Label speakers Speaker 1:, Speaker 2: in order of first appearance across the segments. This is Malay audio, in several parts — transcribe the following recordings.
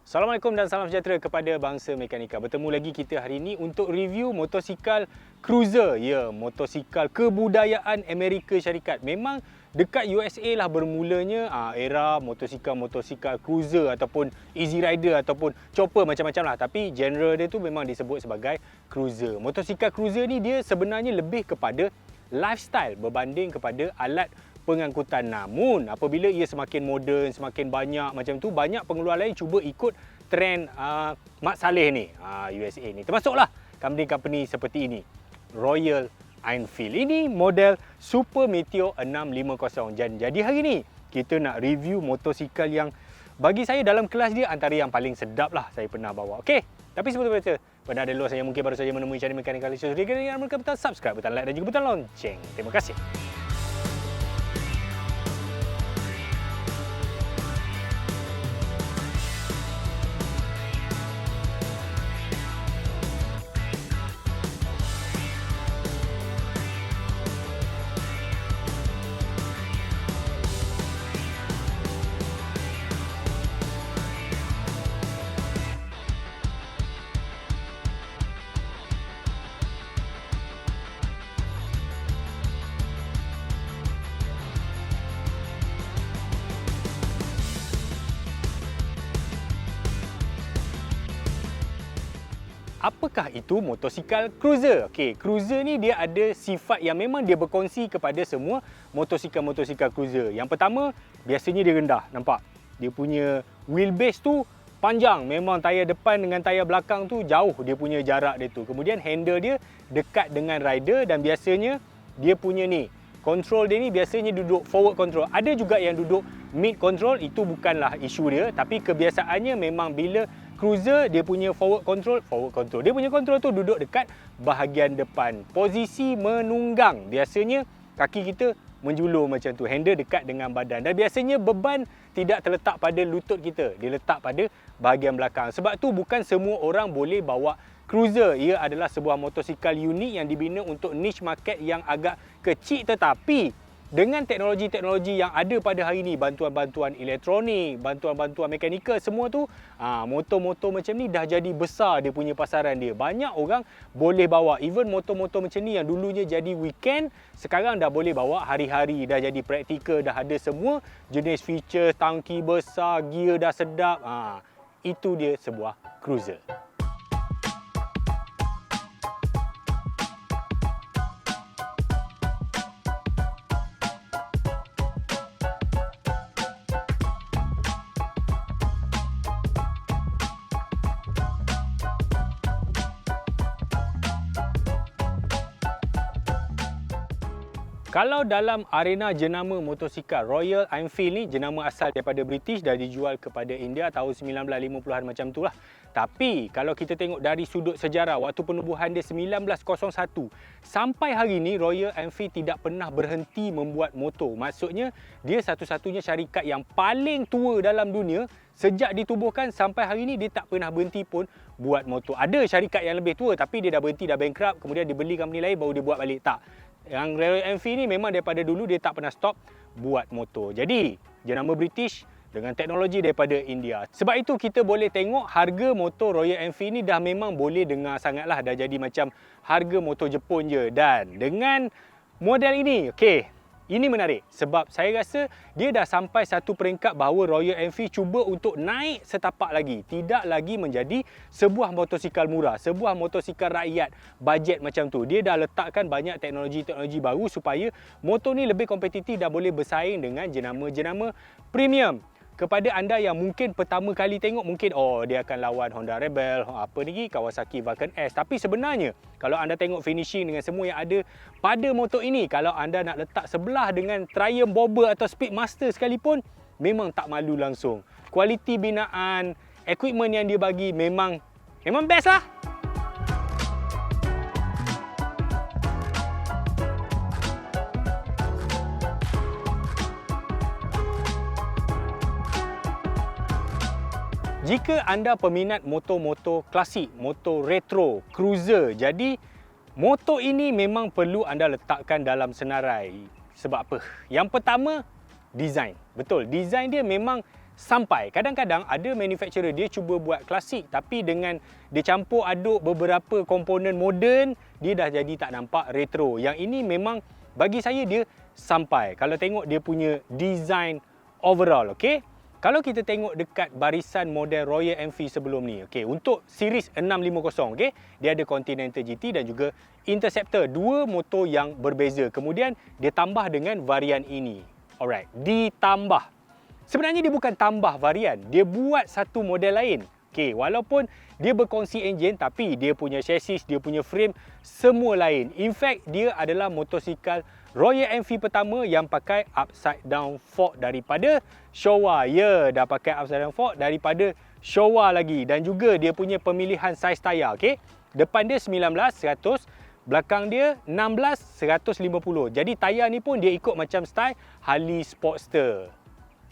Speaker 1: Assalamualaikum dan salam sejahtera kepada bangsa mekanika. Bertemu lagi kita hari ini untuk review motosikal cruiser. Ya, motosikal kebudayaan Amerika Syarikat. Memang dekat USA lah bermulanya era motosikal cruiser ataupun easy rider ataupun chopper macam-macam lah. Tapi genre dia tu memang disebut sebagai cruiser. Motosikal cruiser ni dia sebenarnya lebih kepada lifestyle berbanding kepada alat pengangkutan. Namun apabila ia semakin moden, semakin banyak macam tu, banyak pengeluar lain cuba ikut trend Mat Salleh ni, USA ni. Termasuklah company-company seperti ini, Royal Enfield. Ini model Super Meteor 650. Jadi hari ni kita nak review motosikal yang bagi saya dalam kelas dia antara yang paling sedap lah saya pernah bawa. Okey, tapi sebelum itu, pada ada luar saya mungkin baru saja menemui channel Mechanical Issues, jangan lupa butang subscribe, butang like dan juga butang lonceng. Terima kasih. Apakah itu motosikal cruiser? Okey, cruiser ni dia ada sifat yang memang dia berkongsi kepada semua motosikal cruiser. Yang pertama, biasanya dia rendah, nampak? Dia punya wheelbase tu panjang, memang tayar depan dengan tayar belakang tu jauh dia punya jarak dia tu. Kemudian handle dia dekat dengan rider dan biasanya dia punya ni, control dia ni biasanya duduk forward control. Ada juga yang duduk mid control, itu bukanlah isu dia, tapi kebiasaannya memang bila cruiser dia punya forward control. Dia punya control tu duduk dekat bahagian depan. Posisi menunggang. Biasanya kaki kita menjulur macam tu. Handle dekat dengan badan. Dan biasanya beban tidak terletak pada lutut kita. Dia letak pada bahagian belakang. Sebab tu bukan semua orang boleh bawa cruiser. Ia adalah sebuah motosikal unik yang dibina untuk niche market yang agak kecil, tetapi dengan teknologi-teknologi yang ada pada hari ini, bantuan-bantuan elektronik, bantuan-bantuan mekanikal, semua tu, motor-motor macam ni dah jadi besar dia punya pasaran dia. Banyak orang boleh bawa. Even motor-motor macam ni yang dulunya jadi weekend, sekarang dah boleh bawa hari-hari. Dah jadi praktikal, dah ada semua jenis feature, tangki besar, gear dah sedap. Itu dia sebuah cruiser. Kalau dalam arena jenama motosikal, Royal Enfield ni jenama asal daripada British, dah dijual kepada India tahun 1950-an macam tu lah. Tapi kalau kita tengok dari sudut sejarah, waktu penubuhan dia 1901 sampai hari ni, Royal Enfield tidak pernah berhenti membuat motor. Maksudnya dia satu-satunya syarikat yang paling tua dalam dunia. Sejak ditubuhkan sampai hari ni dia tak pernah berhenti pun buat motor. Ada syarikat yang lebih tua tapi dia dah berhenti, dah bankrupt, kemudian dibeli company lain baru dia buat balik. Tak. Yang Royal Enfield ni memang daripada dulu dia tak pernah stop buat motor. Jadi, jenama British dengan teknologi daripada India. Sebab itu kita boleh tengok harga motor Royal Enfield ni dah memang boleh dengar sangatlah. Dah jadi macam harga motor Jepun je. Dan dengan model ini, okey, ini menarik sebab saya rasa dia dah sampai satu peringkat bahawa Royal Enfield cuba untuk naik setapak lagi. Tidak lagi menjadi sebuah motosikal murah, sebuah motosikal rakyat, bajet macam tu. Dia dah letakkan banyak teknologi-teknologi baru supaya motor ni lebih kompetitif dan boleh bersaing dengan jenama-jenama premium. Kepada anda yang mungkin pertama kali tengok, mungkin dia akan lawan Honda Rebel, apa ni, Kawasaki Vulcan S. Tapi sebenarnya kalau anda tengok finishing dengan semua yang ada pada motor ini, kalau anda nak letak sebelah dengan Triumph Bobber atau Speedmaster sekalipun, memang tak malu langsung. Kualiti binaan, equipment yang dia bagi memang best lah. Jika anda peminat motor-motor klasik, motor retro, cruiser, jadi motor ini memang perlu anda letakkan dalam senarai. Sebab apa? Yang pertama, design. Betul, design dia memang sampai. Kadang-kadang ada manufacturer dia cuba buat klasik tapi dengan dia campur aduk beberapa komponen moden, dia dah jadi tak nampak retro. Yang ini memang bagi saya dia sampai. Kalau tengok dia punya design overall, okey. Kalau kita tengok dekat barisan model Royal Enfield sebelum ni, okey, untuk series 650, okey, dia ada Continental GT dan juga Interceptor, dua motor yang berbeza. Kemudian dia tambah dengan varian ini. Alright, ditambah. Sebenarnya dia bukan tambah varian, dia buat satu model lain. Okey, walaupun dia berkongsi enjin tapi dia punya chassis, dia punya frame semua lain. In fact, dia adalah motosikal Royal Enfield pertama yang pakai upside down fork daripada Showa. Ya, dah pakai upside down fork daripada Showa lagi. Dan juga dia punya pemilihan saiz tayar, okey. Depan dia 19 100, belakang dia 16 150. Jadi tayar ni pun dia ikut macam style Harley Sportster.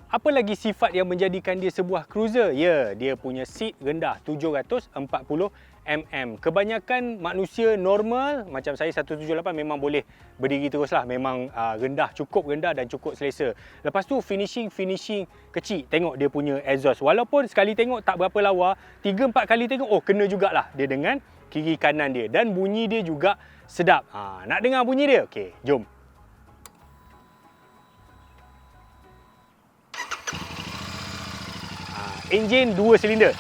Speaker 1: Apa lagi sifat yang menjadikan dia sebuah cruiser? Ya, dia punya seat rendah 740mm. Kebanyakan manusia normal macam saya 178 memang boleh berdiri teruslah. Memang rendah, cukup rendah dan cukup selesa. Lepas tu finishing kecil. Tengok dia punya exhaust. Walaupun sekali tengok tak berapa lawa, 3-4 kali tengok kena jugalah dia dengan kiri kanan dia. Dan bunyi dia juga sedap. Nak dengar bunyi dia? Okey, jom. Enjin 2 silinder.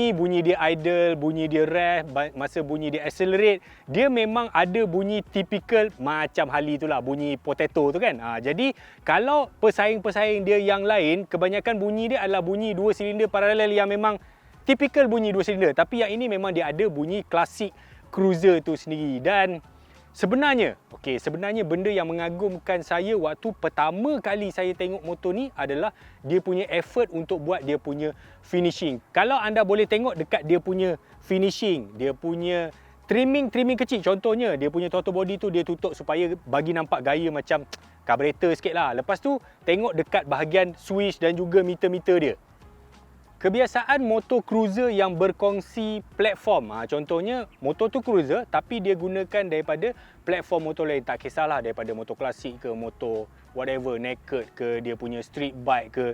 Speaker 1: Bunyi dia idle, bunyi dia rev, masa bunyi dia accelerate, dia memang ada bunyi typical macam Harley itulah, bunyi potato tu kan. Jadi kalau pesaing-pesaing dia yang lain, kebanyakan bunyi dia adalah bunyi 2 silinder paralel yang memang typical bunyi 2 silinder. Tapi yang ini memang dia ada bunyi klasik cruiser tu sendiri. Dan sebenarnya benda yang mengagumkan saya waktu pertama kali saya tengok motor ni adalah dia punya effort untuk buat dia punya finishing. Kalau anda boleh tengok dekat dia punya finishing, dia punya trimming kecil. Contohnya dia punya throttle body tu dia tutup supaya bagi nampak gaya macam carburetor sikit lah. Lepas tu tengok dekat bahagian switch dan juga meter-meter dia. Kebiasaan motor cruiser yang berkongsi platform. Contohnya motor tu cruiser tapi dia gunakan daripada platform motor lain. Tak kisahlah daripada motor klasik ke motor whatever, naked ke, dia punya street bike ke.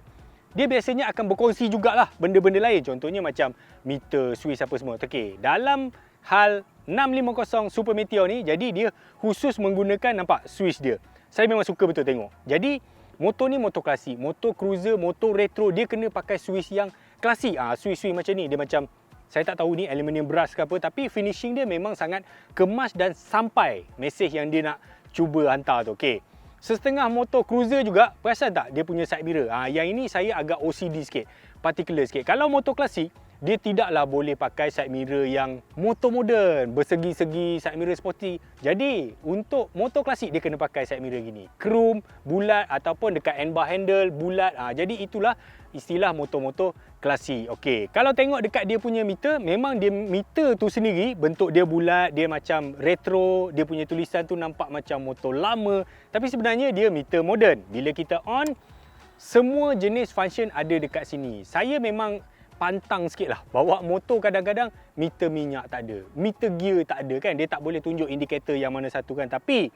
Speaker 1: Dia biasanya akan berkongsi jugalah benda-benda lain. Contohnya macam meter, switch apa semua. Okey, dalam hal 650 Super Meteor ni, jadi dia khusus menggunakan nampak switch dia. Saya memang suka betul tengok. Jadi motor ni motor klasik, motor cruiser, motor retro, dia kena pakai switch yang klasik. Switch macam ni, dia macam, saya tak tahu ni aluminium brush ke apa, tapi finishing dia memang sangat kemas dan sampai mesej yang dia nak cuba hantar tu. Okey. Setengah motor cruiser juga, perasan tak dia punya side mirror? Yang ini saya agak OCD sikit, particular sikit. Kalau motor klasik, dia tidaklah boleh pakai side mirror yang motor moden, bersegi-segi, side mirror sporty. Jadi, untuk motor klasik dia kena pakai side mirror gini. Chrome, bulat ataupun dekat handbar handle, bulat. Jadi itulah istilah motor-motor klasik. Okey, kalau tengok dekat dia punya meter, memang dia meter tu sendiri bentuk dia bulat, dia macam retro, dia punya tulisan tu nampak macam motor lama, tapi sebenarnya dia meter moden. Bila kita on, semua jenis function ada dekat sini. Saya memang pantang sikit lah. Bawa motor kadang-kadang meter minyak tak ada, meter gear tak ada kan. Dia tak boleh tunjuk indikator yang mana satu kan. Tapi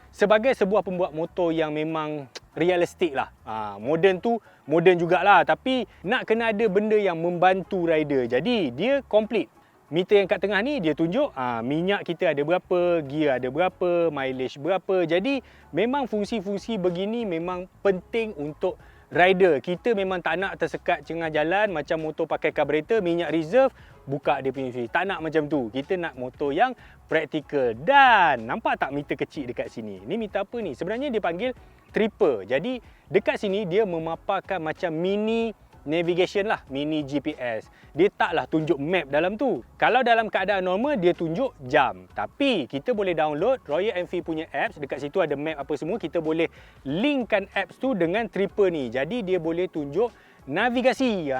Speaker 1: sebagai sebuah pembuat motor yang memang realistik lah, moden tu moden jugalah, tapi nak kena ada benda yang membantu rider. Jadi dia complete. Meter yang kat tengah ni dia tunjuk minyak kita ada berapa, gear ada berapa, mileage berapa. Jadi memang fungsi-fungsi begini memang penting untuk rider. Kita memang tak nak tersekat tengah jalan macam motor pakai carburetor, minyak reserve, buka dia punya switch. Tak nak macam tu. Kita nak motor yang praktikal. Dan nampak tak meter kecil dekat sini? Ni meter apa ni? Sebenarnya dia panggil tripper. Jadi dekat sini dia memaparkan macam mini navigation lah, mini GPS. Dia taklah tunjuk map dalam tu. Kalau dalam keadaan normal dia tunjuk jam. Tapi kita boleh download Royal Enfield punya apps. Dekat situ ada map apa semua. Kita boleh linkkan apps tu dengan tripper ni. Jadi dia boleh tunjuk navigasi,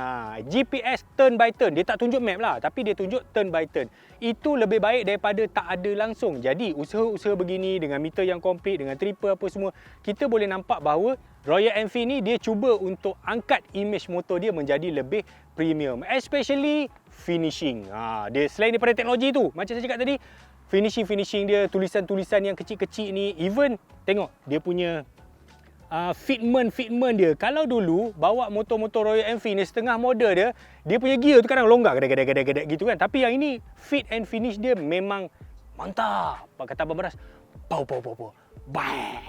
Speaker 1: GPS turn by turn. Dia tak tunjuk map lah, tapi dia tunjuk turn by turn. Itu lebih baik daripada tak ada langsung. Jadi usaha-usaha begini dengan meter yang komplit, dengan tripper apa semua, kita boleh nampak bahawa Royal Enfield ni dia cuba untuk angkat image motor dia menjadi lebih premium. Especially finishing. Dia selain daripada teknologi tu, macam saya cakap tadi, finishing dia, tulisan-tulisan yang kecil-kecil ni, even tengok dia punya fitment dia. Kalau dulu bawa motor-motor Royal Enfield ni setengah model dia punya gear tu kadang longgar gedek gitu kan. Tapi yang ini fit and finish dia memang mantap. Kata Abang Baras, pau. Bang.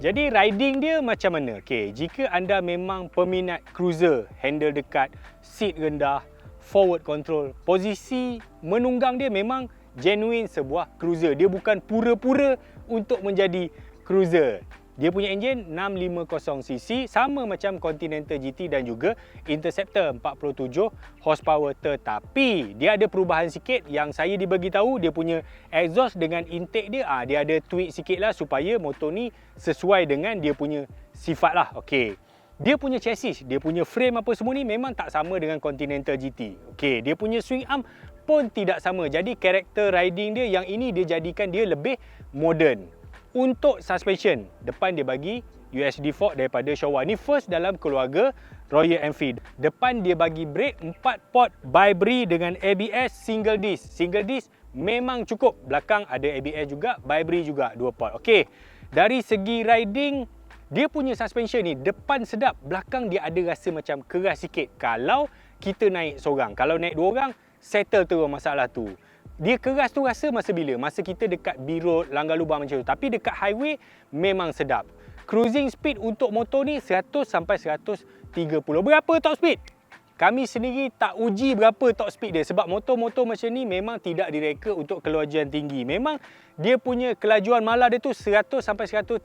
Speaker 1: Jadi riding dia macam mana? Okey, jika anda memang peminat cruiser, handle dekat, seat rendah, forward control, posisi menunggang dia memang genuine sebuah cruiser. Dia bukan pura-pura untuk menjadi cruiser. Dia punya enjin 650cc, sama macam Continental GT dan juga Interceptor 47 horsepower, tetapi dia ada perubahan sikit yang saya dibagi tahu. Dia punya exhaust dengan intake dia, dia ada tweak sikit lah supaya motor ni sesuai dengan dia punya sifat lah. Okey. Dia punya chassis, dia punya frame apa semua ni memang tak sama dengan Continental GT. Okey, dia punya swing arm pun tidak sama. Jadi karakter riding dia yang ini dia jadikan dia lebih modern. Untuk suspension, depan dia bagi USD fork daripada Showa. Ni first dalam keluarga Royal Enfield. Depan dia bagi brake 4 port Bybri dengan ABS single disc. Single disc memang cukup. Belakang ada ABS juga, Bybri juga 2 port. Okey. Dari segi riding, dia punya suspension ni depan sedap, belakang dia ada rasa macam keras sikit kalau kita naik seorang. Kalau naik 2 orang, settle terus masalah tu. Dia keras tu rasa masa bila? Masa kita dekat B-road, langgar lubang macam tu. Tapi dekat highway memang sedap. Cruising speed untuk motor ni 100 sampai 130. Berapa top speed? Kami sendiri tak uji berapa top speed dia. Sebab motor-motor macam ni memang tidak direka untuk kelajuan tinggi. Memang dia punya kelajuan malar dia tu 100 sampai 130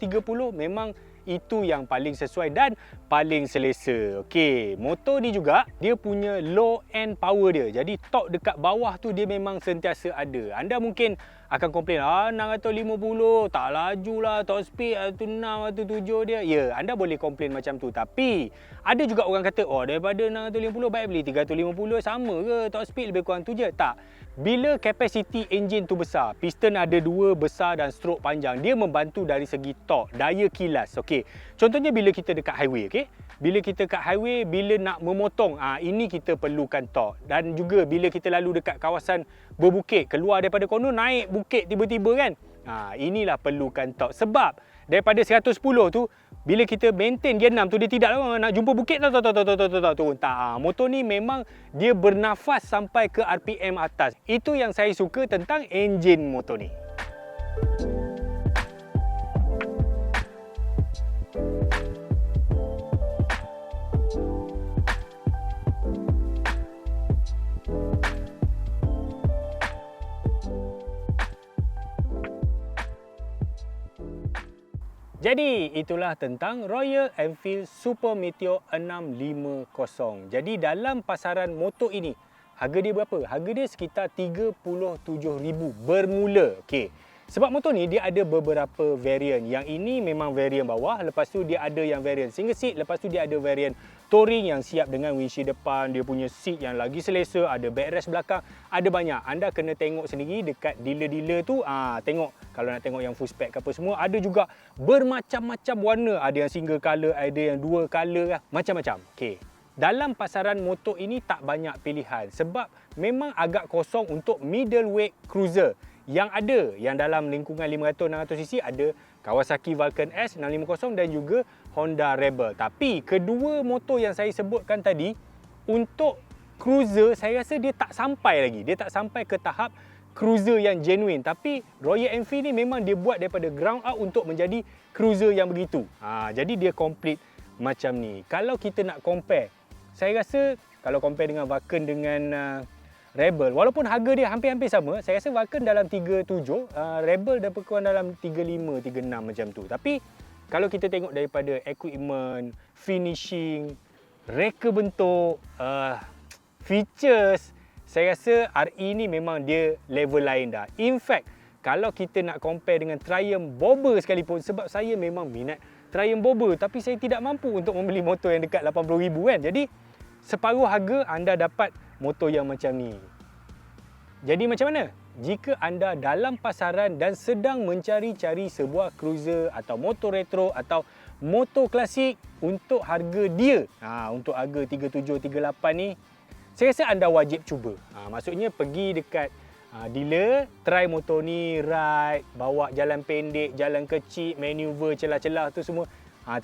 Speaker 1: memang itu yang paling sesuai dan paling selesa. Okey, motor ni juga dia punya low end power dia. Jadi torque dekat bawah tu dia memang sentiasa ada. Anda mungkin akan komplain, 650 tak laju lah, top speed 106, 107 dia. Ya, anda boleh komplain macam tu. Tapi ada juga orang kata, daripada 650 baik beli 350, sama ke top speed lebih kurang tu je. Tak. Bila kapasiti enjin tu besar, piston ada 2 besar dan stroke panjang, dia membantu dari segi torque, daya kilas. Okey. Contohnya bila kita dekat highway, okey. Bila kita dekat highway, bila nak memotong, ini kita perlukan torque. Dan juga bila kita lalu dekat kawasan berbukit, keluar daripada corner naik bukit tiba-tiba kan. Inilah perlukan torque. Sebab daripada 110 tu, bila kita maintain gear 6 tu, dia tidak nak jumpa bukit turun. Tak. Motor ni memang dia bernafas sampai ke RPM atas. Itu yang saya suka tentang enjin motor ni. Jadi itulah tentang Royal Enfield Super Meteor 650. Jadi dalam pasaran motor ini, harga dia berapa? Harga dia sekitar 37,000 bermula. Okey. Sebab motor ni dia ada beberapa varian. Yang ini memang varian bawah, lepas tu dia ada yang varian single seat, lepas tu dia ada varian touring yang siap dengan windshield depan, dia punya seat yang lagi selesa, ada backrest belakang, ada banyak. Anda kena tengok sendiri dekat dealer-dealer tu, tengok kalau nak tengok yang full spec apa semua, ada juga bermacam-macam warna, ada yang single color, ada yang dual color, macam-macam. Okey. Dalam pasaran motor ini tak banyak pilihan sebab memang agak kosong untuk middleweight cruiser. Yang ada, yang dalam lingkungan 500-600cc ada Kawasaki Vulcan S 650 dan juga Honda Rebel. Tapi kedua motor yang saya sebutkan tadi, untuk cruiser saya rasa dia tak sampai lagi. Dia tak sampai ke tahap cruiser yang genuine. Tapi Royal Enfield ni memang dia buat daripada ground up untuk menjadi cruiser yang begitu. Jadi dia complete macam ni. Kalau kita nak compare, saya rasa kalau compare dengan Vulcan dengan Rebel, walaupun harga dia hampir-hampir sama, saya rasa Vulcan dalam 37, Rebel dapat kurang dalam 35, 36 macam tu. Tapi kalau kita tengok daripada equipment, finishing, reka bentuk, features, saya rasa RE ni memang dia level lain dah. In fact, kalau kita nak compare dengan Triumph Bobber sekalipun, sebab saya memang minat Triumph Bobber tapi saya tidak mampu untuk membeli motor yang dekat 80,000 kan. Jadi separuh harga anda dapat motor yang macam ni. Jadi macam mana? Jika anda dalam pasaran dan sedang mencari-cari sebuah cruiser atau motor retro atau motor klasik untuk harga dia, untuk harga 37, 38 ni, saya rasa anda wajib cuba. Maksudnya pergi dekat dealer, try motor ni, ride, bawa jalan pendek, jalan kecil, maneuver, celah-celah tu semua,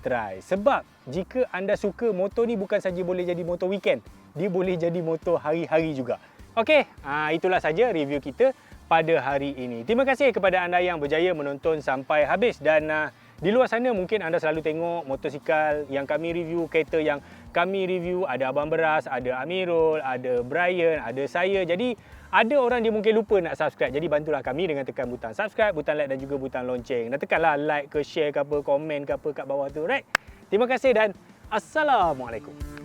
Speaker 1: try. Sebab jika anda suka, motor ni bukan saja boleh jadi motor weekend, dia boleh jadi motor hari-hari juga. Okey, itulah saja review kita pada hari ini. Terima kasih kepada anda yang berjaya menonton sampai habis, dan di luar sana mungkin anda selalu tengok motosikal yang kami review, kereta yang kami review, ada Abang Beras, ada Amirul, ada Brian, ada saya. Jadi ada orang dia mungkin lupa nak subscribe. Jadi bantulah kami dengan tekan butang subscribe, butang like dan juga butang lonceng. Dan tekanlah like ke, share ke apa, komen ke apa kat bawah tu, right? Terima kasih dan Assalamualaikum.